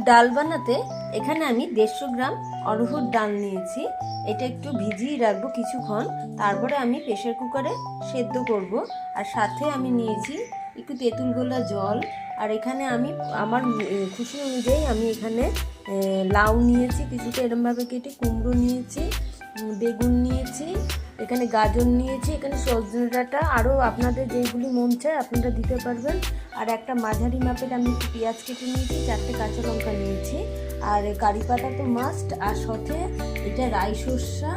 ডাল বানাতে এখানে আমি 150 গ্রাম অড়হর ডাল নিয়েছি। এটা একটু ভিজিয়ে রাখবো কিছুক্ষণ, তারপরে আমি প্রেসার কুকারে সেদ্ধ করব। আর সাথে আমি নিয়েছি একটু তেঁতুল গোলা জল। আর এখানে আমি আমার খুশি অনুযায়ী আমি এখানে লাউ নিয়েছি কিছুটা এরমভাবে কেটে, কুমড়ো নিয়েছি, বেগুন নিয়েছি, এখানে গাজর নিয়েছি, এখানে সজনে ডাঁটা, আরও আপনাদের যেগুলি মন চায় আপনারা দিতে পারবেন। আর একটা মাঝারি মাপের আমি একটু পেঁয়াজ কেটে নিয়েছি, 4টে কাঁচা লঙ্কা নিয়েছি, আর কারি পাতা তো মাস্ট। আর সাথে এটা রাই সর্ষা,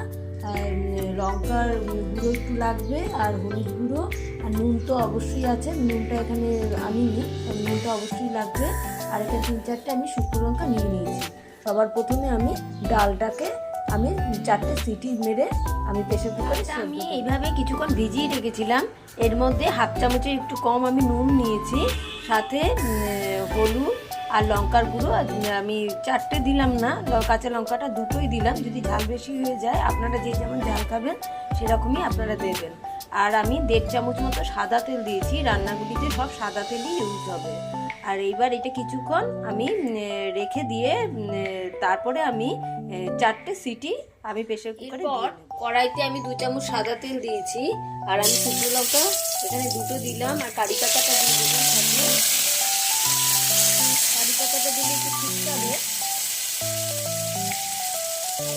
লঙ্কার গুঁড়ো একটু লাগবে, আর হলুদ গুঁড়ো, আর নুন তো অবশ্যই আছে, নুনটা এখানে আনিনি, নুনটা অবশ্যই লাগবে। আর এখানে 3-4টে আমি শুকনো লঙ্কা নিয়ে নিয়েছি। সবার প্রথমে আমি ডালটাকে 4টে সিটি মেরে আমি প্রেসার কুকারে আমি এইভাবে কিছুক্ষণ ভিজিয়ে রেখেছিলাম। এর মধ্যে হাফ চামচের একটু কম আমি নুন নিয়েছি, সাথে হলুদ আর লঙ্কার গুঁড়ো আমি 4টে দিলাম না, কাঁচা লঙ্কাটা 2টোই দিলাম। যদি ঝাল বেশি হয়ে যায়, আপনারা যে যেমন ঝাল খাবেন সেরকমই আপনারা দেবেন। আর আমি 1.5 চামচ মতো সাদা তেল দিয়েছি, রান্নাগুলিতে সব সাদা তেলই ইউজ হবে। আর এইবার এটা কিছুক্ষণ আমি রেখে দিয়ে তারপরে আমি 4টে সিটি আমি প্রেসার কুকারে দিয়ে নেব। কড়াইতে আমি 2 চামচ সাদা তেল দিয়েছি, আর আমি শুকনো লঙ্কা এখানে 2টো দিলাম, আর কারি পাতাটা দিয়ে দিলাম সাথে। কারি পাতাটা দিলে একটু ছিটকাবে।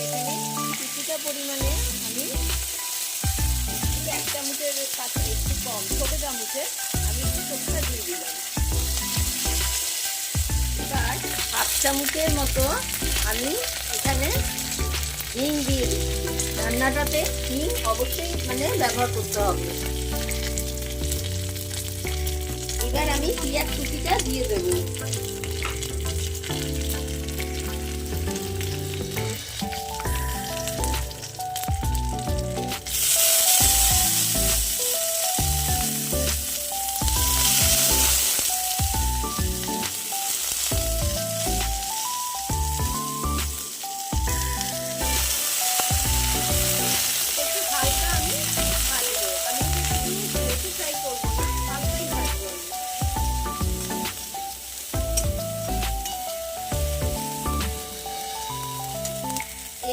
এখানে কিছুটা পরিমাণে আমি 1 চামচের কাছে একটু কম, ছোটো চামচে আমি একটু সরষা দিয়ে দিলাম। এবার হাফ চামচের মতো আমি এখানে হিং দিয়ে দিচ্ছি। রান্নাটাতে হিং অবশ্যই ব্যবহার করতে হবে। এবার আমি পেঁয়াজ কুচিটা দিয়ে দেবো।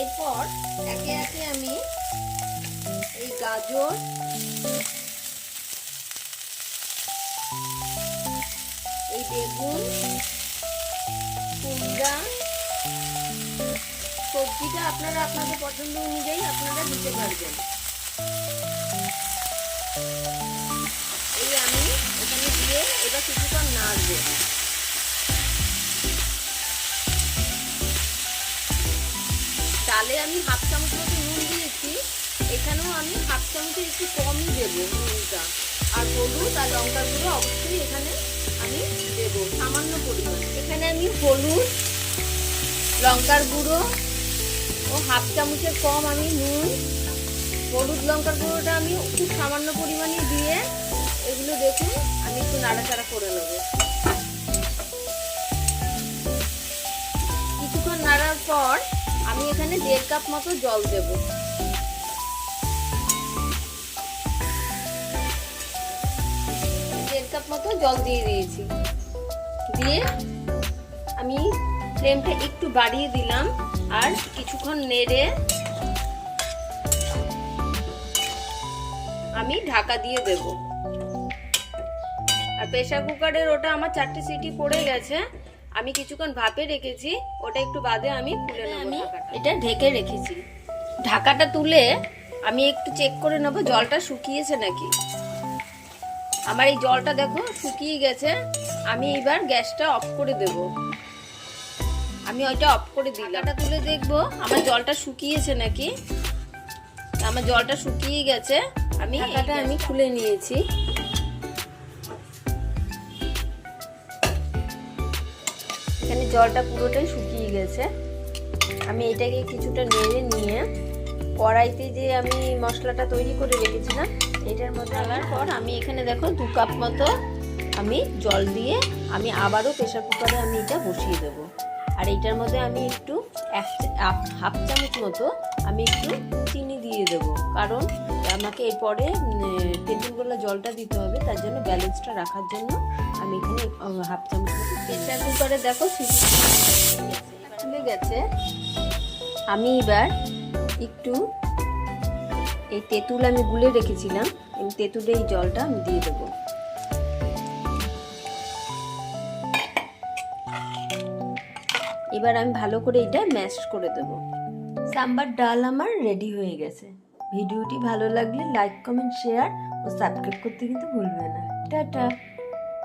এরপর একে একে আমি এই গাজর, এই বেগুন, কুমড়া, সবজিটা আপনারা আপনাদের পছন্দ অনুযায়ী আপনারা দিতে পারবেন। এই আমি এখানে দিয়ে এবার কিছুক্ষণ নাড়বো। ডালে আমি হাফ চামচ মতো নুন দিয়েছি, এখানেও আমি হাফ চামচের একটু কমই দেবো নুনটা। আর হলুদ আর লঙ্কার গুঁড়ো অবশ্যই এখানে আমি দেবো সামান্য পরিমাণ। এখানে আমি হলুদ, লঙ্কার গুঁড়ো ও হাফ চামচের কম আমি নুন, হলুদ লঙ্কার গুঁড়োটা আমি খুব সামান্য পরিমাণে দিয়ে এগুলো দেখুন আমি একটু নাড়াচাড়া করে নেব। কিছুক্ষণ নাড়ার পর আমি এখানে 1.5 কাপ মতো জল দেব। 1.5 কাপ মতো জল দিয়ে দিয়েছি। দিয়ে আমি ফ্লেমটা একটু বাড়িয়ে দিলাম, আর কিছুক্ষণ নেড়ে আমি ঢাকা দিয়ে দেব। আর প্রেসার কুকারের ওটা আমার 4টে সিটি পড়ে গেছে, আমি কিছুক্ষণ ভাপে রেখেছি, ওটা একটু বাদে আমি খুলে নেব। আমি এটা ঢেকে রেখেছি। ঢাকাটা তুলে আমি একটু চেক করে নেব জলটা শুকিয়েছে নাকি। আমার এই জলটা দেখো শুকিয়ে গেছে। আমি এবার গ্যাসটা অফ করে দেব। আমি ওইটা অফ করে দিলাম। ঢাকাটা তুলে দেখবো আমার জলটা শুকিয়েছে নাকি। আমার জলটা শুকিয়ে গেছে, আমি ঢাকাটা আমি খুলে নিয়েছি। এখানে জলটা পুরোটাই শুকিয়ে গেছে। আমি এটাকে কিছুটা নেড়ে নিয়ে কড়াইতে যে আমি মশলাটা তৈরি করে রেখেছিলাম এটার মধ্যে আনার পর আমি এখানে দেখো 2 কাপ মতো আমি জল দিয়ে আমি আবারও প্রেসার কুকারে আমি এটা বসিয়ে দেবো। আর এটার মধ্যে আমি একটু হাফ চামচ মতো আমি একটু চিনি দিয়ে দেবো, কারণ আমাকে এরপরে তেঁতুল গোলা জলটা দিতে হবে, তার জন্য ব্যালেন্সটা রাখার জন্য আমি এখানে হাফ চামচ মতো প্রেসার কুকারে দেখো সিটি খুলে গেছে। আমি এবার একটু এই তেঁতুল আমি গুলে রেখেছিলাম, এই তেঁতুলের এই জলটা আমি দিয়ে দেবো। এবার আমি ভালো করে এটা ম্যাশ করে দেবো। সাম্বার ডাল আমার রেডি হয়ে গেছে। ভিডিওটি ভালো লাগলে লাইক, কমেন্ট, শেয়ার ও সাবস্ক্রাইব করতে কিন্তু ভুলবে না। টাটা।